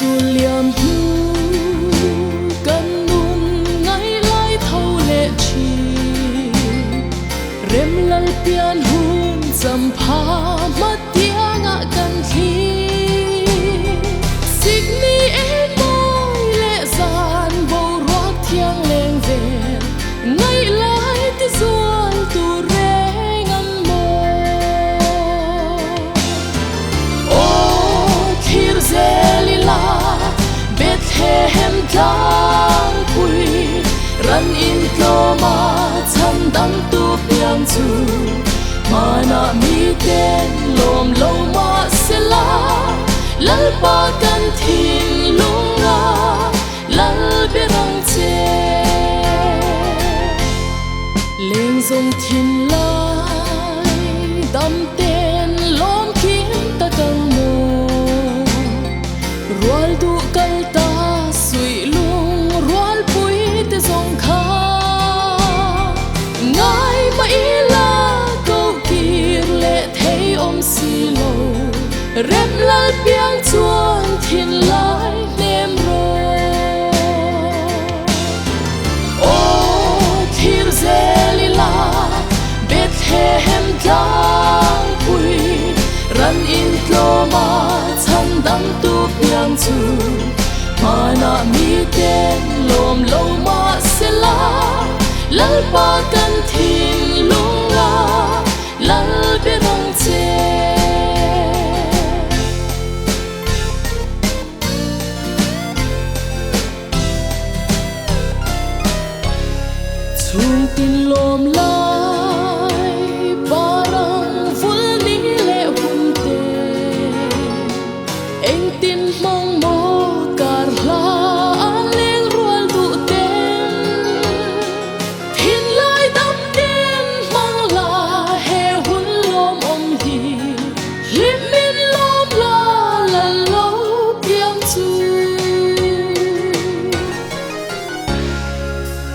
su liam hu kan nun ngai lai thâu lệ chi rem lal pian hun cham pha ma tia nga kan thi sig mi e moi le zan bo rock thiang leng ve ngai lai ti zual tu re ngam mo o thir zelila Bethlehem tang pui ran in tloma chan dang tu piang chu mana mi ten lom lo ma sela lal pa kan thin lunga lal berang che leng zong thin lai dam ten lom kin ta kang mo rual du kal ta sui lung rual pui te zong kha ngai ma ila ko kir le thei om si lo rem lal piang chuan thin lai nem ro o thir zelila Bethlehem tang pui ran in tloma chan dang tu piang chu mana mi ten lom lo ma sela lal pa kan thin lunga lal berang che chung tin lom lai parang vul ni le hun te eng tin mang mo kar la leng rual du ten thin lai dam ten mang la he hun lom om hi lim min lom la la lo piang chu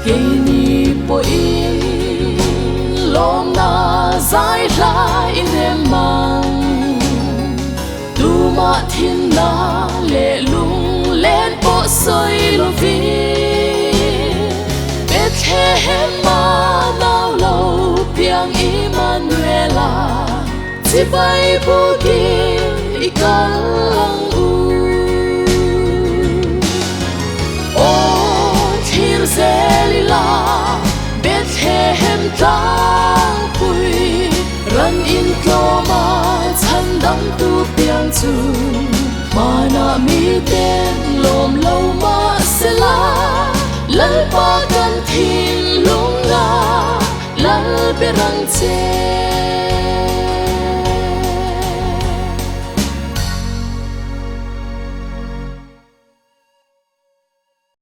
ke ni po in lom na zai la in em mang tu ma thin na le lung len po soi lo vi Bethlehem ma nao lo piang Emmanuela chi bai bu ki i kalang u o thir zelila Bethlehem tang pui ran in tloma chan dang tu piang chu mana mi ten lom lo ma sela lal pa kan thin lunga lal berang che